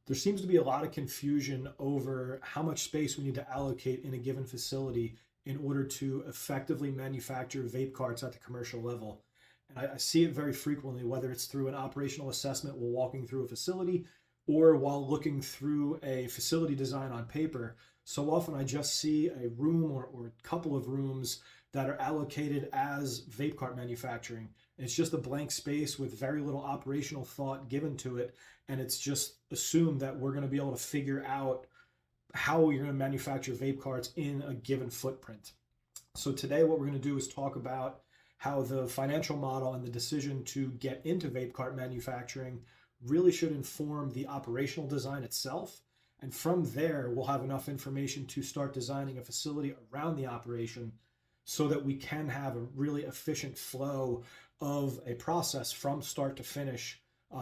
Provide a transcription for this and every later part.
There seems to be a lot of confusion over how much space we need to allocate in a given facility in order to effectively manufacture vape carts at the commercial level. And I see it very frequently, whether it's through an operational assessment while walking through a facility or while looking through a facility design on paper. So often I just see a room or a couple of rooms that are allocated as vape cart manufacturing. It's just a blank space with very little operational thought given to it. And it's just assumed that we're going to be able to figure out how you're going to manufacture vape carts in a given footprint. So today what we're going to do is talk about how the financial model and the decision to get into vape cart manufacturing really should inform the operational design itself. And from there, we'll have enough information to start designing a facility around the operation so that we can have a really efficient flow of a process from start to finish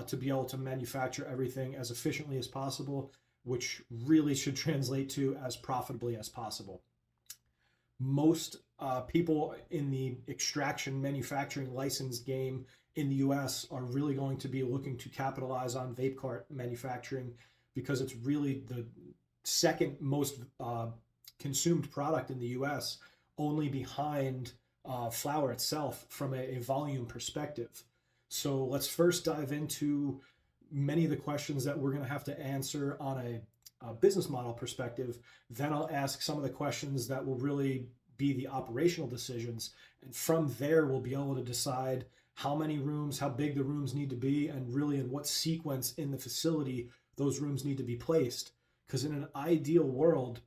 to be able to manufacture everything as efficiently as possible, which really should translate to as profitably as possible. Most people in the extraction manufacturing license game in the US are really going to be looking to capitalize on vape cart manufacturing because it's really the second most consumed product in the US, only behind flower itself from a volume perspective. So let's first dive into many of the questions that we're going to have to answer on a business model perspective. Then I'll ask some of the questions that will really be the operational decisions. And from there, we'll be able to decide how many rooms, how big the rooms need to be, and really in what sequence in the facility those rooms need to be placed. Because in an ideal world,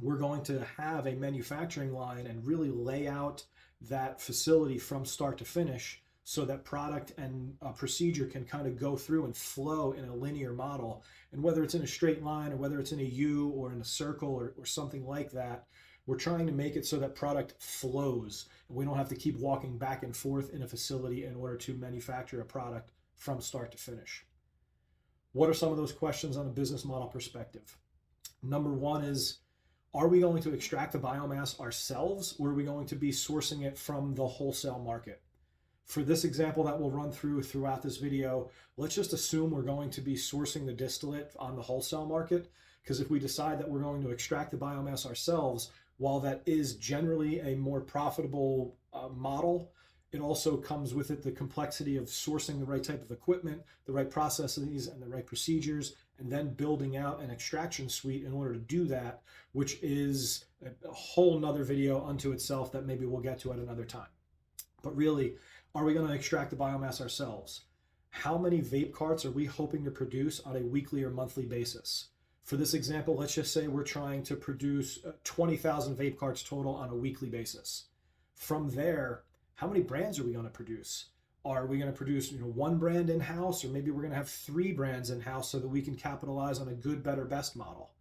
we're going to have a manufacturing line and really lay out that facility from start to finish so that product and procedure can kind of go through and flow in a linear model. And whether it's in a straight line or whether it's in a U or in a circle or something like that, we're trying to make it so that product flows. And we don't have to keep walking back and forth in a facility in order to manufacture a product from start to finish. What are some of those questions on a business model perspective? Number one is, are we going to extract the biomass ourselves, or are we going to be sourcing it from the wholesale market? For this example that we'll run throughout this video, let's just assume we're going to be sourcing the distillate on the wholesale market, because if we decide that we're going to extract the biomass ourselves, while that is generally a more profitable model, it also comes with it the complexity of sourcing the right type of equipment, the right processes, and the right procedures, and then building out an extraction suite in order to do that, which is a whole nother video unto itself that maybe we'll get to at another time. But really, are we going to extract the biomass ourselves? How many vape carts are we hoping to produce on a weekly or monthly basis? For this example, let's just say we're trying to produce 20,000 vape carts total on a weekly basis. From there, how many brands are we going to produce? Are we going to produce one brand in-house, or maybe we're going to have 3 brands in-house so that we can capitalize on a good, better, best model?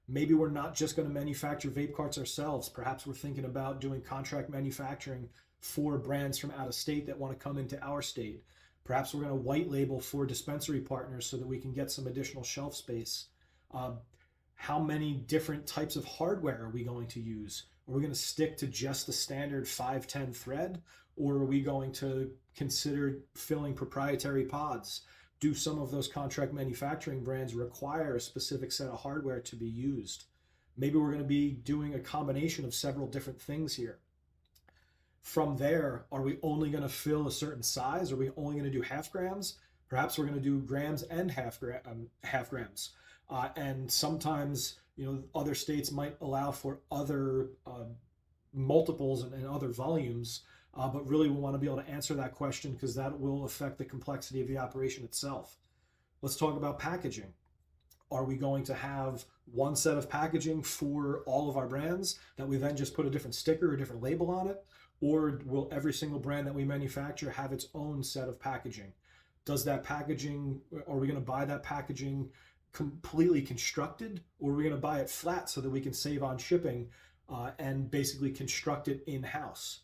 Maybe we're not just going to manufacture vape carts ourselves. Perhaps we're thinking about doing contract manufacturing for brands from out of state that want to come into our state. Perhaps we're going to white label for dispensary partners so that we can get some additional shelf space. How many different types of hardware are we going to use? Are we going to stick to just the standard 510 thread, or are we going to consider filling proprietary pods? Do some of those contract manufacturing brands require a specific set of hardware to be used? Maybe we're going to be doing a combination of several different things here. From there, are we only going to fill a certain size? Are we only going to do half grams? Perhaps we're going to do grams and half grams. And sometimes, other states might allow for other multiples and other volumes, but really we want to be able to answer that question because that will affect the complexity of the operation itself. Let's talk about packaging. Are we going to have one set of packaging for all of our brands that we then just put a different sticker or different label on it? Or will every single brand that we manufacture have its own set of packaging? Does that packaging, are we going to buy that packaging completely constructed, or are we going to buy it flat so that we can save on shipping and basically construct it in-house?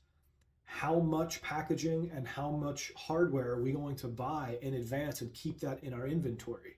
How much packaging and how much hardware are we going to buy in advance and keep that in our inventory?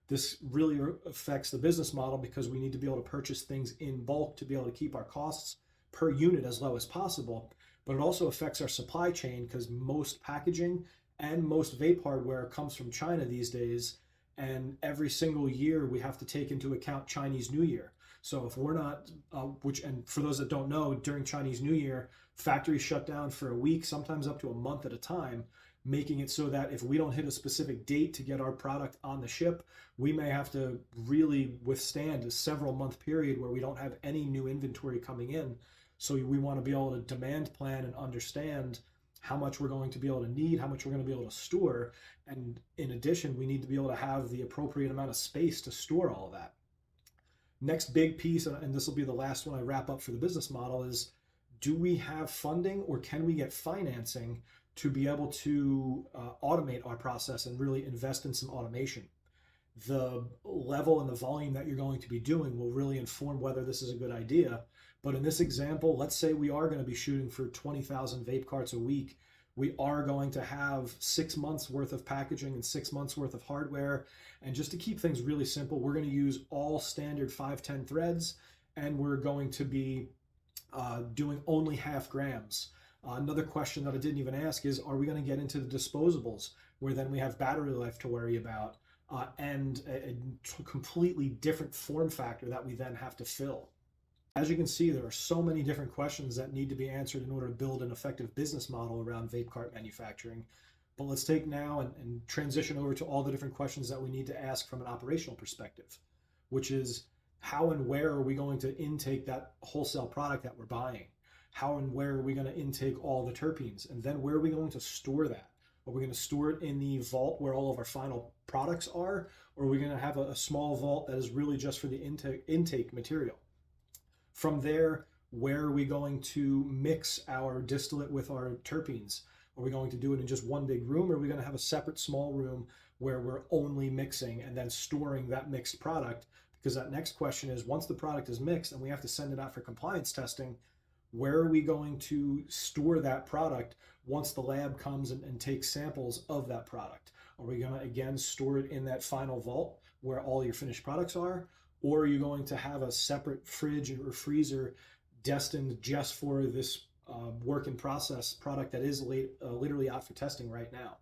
This really affects the business model because we need to be able to purchase things in bulk to be able to keep our costs per unit as low as possible. But it also affects our supply chain because most packaging and most vape hardware comes from China these days. And every single year we have to take into account Chinese New Year. So if we're not, and for those that don't know, during Chinese New Year, factories shut down for a week, sometimes up to a month at a time, making it so that if we don't hit a specific date to get our product on the ship, we may have to really withstand a several month period where we don't have any new inventory coming in. So we want to be able to demand plan and understand how much we're going to be able to need, how much we're going to be able to store. And in addition, we need to be able to have the appropriate amount of space to store all of that. Next big piece, and this will be the last one I wrap up for the business model, is do we have funding or can we get financing to be able to automate our process and really invest in some automation? The level and the volume that you're going to be doing will really inform whether this is a good idea. But in this example, let's say we are going to be shooting for 20,000 vape carts a week. We are going to have 6 months worth of packaging and 6 months worth of hardware. And just to keep things really simple, we're going to use all standard 510 threads, and we're going to be doing only half grams. Another question that I didn't even ask is, are we going to get into the disposables where then we have battery life to worry about and a completely different form factor that we then have to fill? As you can see, there are so many different questions that need to be answered in order to build an effective business model around vape cart manufacturing. But let's take now and transition over to all the different questions that we need to ask from an operational perspective, which is how and where are we going to intake that wholesale product that we're buying? How and where are we going to intake all the terpenes? And then where are we going to store that? Are we going to store it in the vault where all of our final products are? Or are we going to have a small vault that is really just for the intake material? From there, where are we going to mix our distillate with our terpenes? Are we going to do it in just one big room, or are we going to have a separate small room where we're only mixing and then storing that mixed product? Because that next question is, once the product is mixed and we have to send it out for compliance testing, where are we going to store that product once the lab comes and takes samples of that product? Are we going to, again, store it in that final vault where all your finished products are? Or are you going to have a separate fridge or freezer destined just for this work in process product that is literally out for testing right now?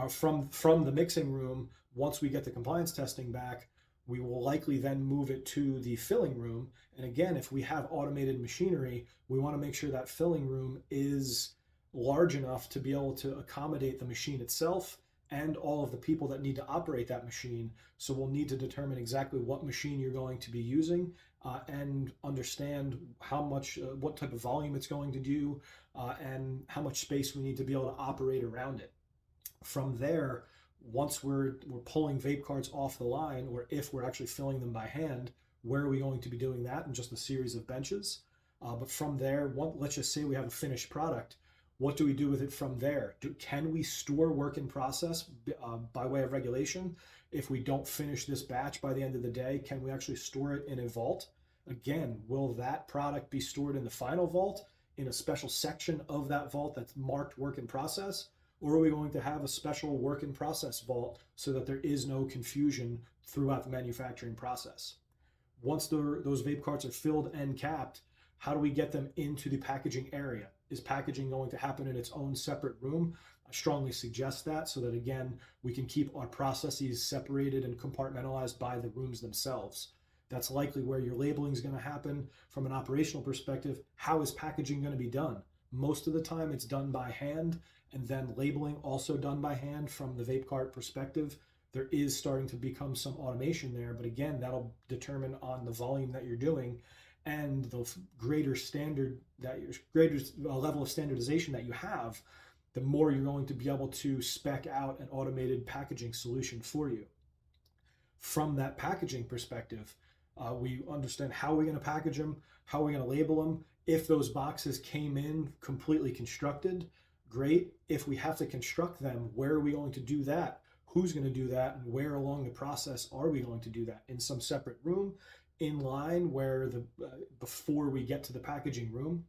From the mixing room, once we get the compliance testing back, we will likely then move it to the filling room. And again, if we have automated machinery, we want to make sure that filling room is large enough to be able to accommodate the machine itself and all of the people that need to operate that machine. So we'll need to determine exactly what machine you're going to be using and understand how much, what type of volume it's going to do and how much space we need to be able to operate around it. From there, once we're pulling vape carts off the line, or if we're actually filling them by hand, where are we going to be doing that in just a series of benches? But from there, let's just say we have a finished product. What do we do with it from there? Can we store work in process by way of regulation? If we don't finish this batch by the end of the day, can we actually store it in a vault? Again, will that product be stored in the final vault in a special section of that vault that's marked work in process? Or are we going to have a special work in process vault so that there is no confusion throughout the manufacturing process? Once those vape carts are filled and capped, how do we get them into the packaging area? Is packaging going to happen in its own separate room? I strongly suggest that, so that again, we can keep our processes separated and compartmentalized by the rooms themselves. That's likely where your labeling is going to happen. From an operational perspective, how is packaging going to be done? Most of the time it's done by hand, and then labeling also done by hand. From the vape cart perspective, there is starting to become some automation there, but again, that'll determine on the volume that you're doing and the greater level of standardization that you have, the more you're going to be able to spec out an automated packaging solution for you. From that packaging perspective, we understand how we're going to package them, how we're going to label them. If those boxes came in completely constructed, great. If we have to construct them, where are we going to do that? Who's going to do that? And where along the process are we going to do that? In some separate room, in line, where before we get to the packaging room.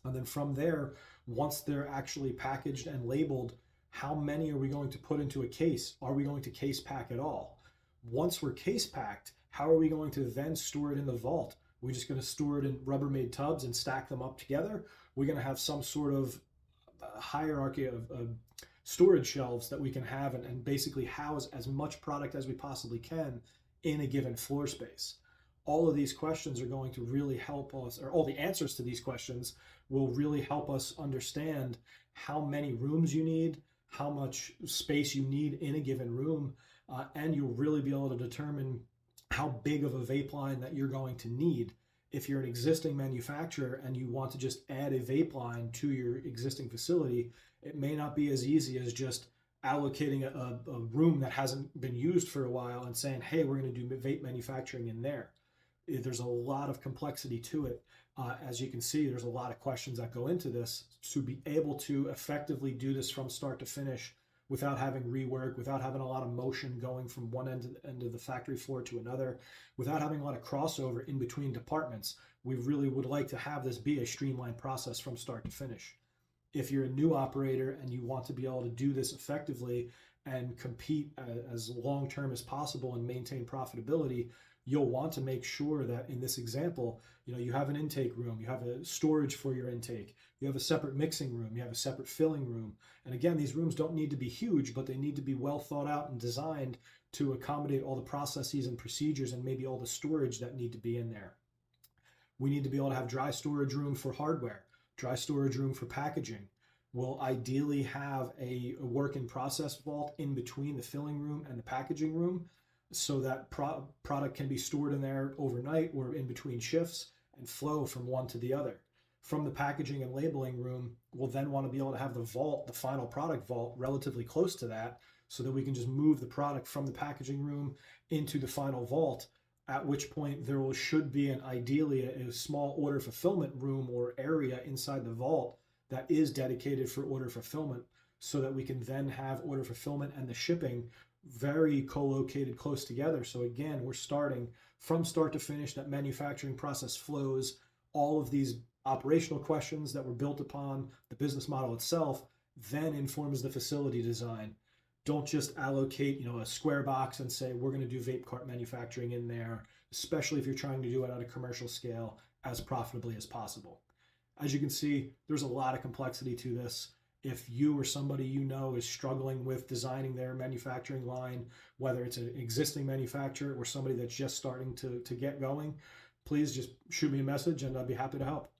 And then from there, once they're actually packaged and labeled, how many are we going to put into a case? Are we going to case pack at all? Once we're case packed, how are we going to then store it in the vault? We're just going to store it in Rubbermaid tubs and stack them up together. We're going to have some sort of hierarchy of storage shelves that we can have and basically house as much product as we possibly can in a given floor space. All of these questions are going to really help us, or all the answers to these questions will really help us understand how many rooms you need, how much space you need in a given room, and you'll really be able to determine how big of a vape line that you're going to need. If you're an existing manufacturer and you want to just add a vape line to your existing facility, it may not be as easy as just allocating a room that hasn't been used for a while and saying, hey, we're going to do vape manufacturing in there. There's a lot of complexity to it. As you can see, there's a lot of questions that go into this. To be able to effectively do this from start to finish without having rework, without having a lot of motion going from one end of the factory floor to another, without having a lot of crossover in between departments, we really would like to have this be a streamlined process from start to finish. If you're a new operator and you want to be able to do this effectively and compete as long-term as possible and maintain profitability, you'll want to make sure that in this example, you have an intake room, you have a storage for your intake, you have a separate mixing room, you have a separate filling room. And again, these rooms don't need to be huge, but they need to be well thought out and designed to accommodate all the processes and procedures and maybe all the storage that need to be in there. We need to be able to have dry storage room for hardware, dry storage room for packaging. We'll ideally have a work in process vault in between the filling room and the packaging room, so that product can be stored in there overnight or in between shifts and flow from one to the other. From the packaging and labeling room, we'll then want to be able to have the vault, the final product vault, relatively close to that, so that we can just move the product from the packaging room into the final vault, at which point there should be ideally a small order fulfillment room or area inside the vault that is dedicated for order fulfillment, so that we can then have order fulfillment and the shipping very co-located close together. So again, we're starting from start to finish, that manufacturing process flows, all of these operational questions that were built upon the business model itself then informs the facility design. Don't just allocate, a square box and say, we're going to do vape cart manufacturing in there, especially if you're trying to do it at a commercial scale as profitably as possible. As you can see, there's a lot of complexity to this. If you or somebody is struggling with designing their manufacturing line, whether it's an existing manufacturer or somebody that's just starting to get going, please just shoot me a message and I'd be happy to help.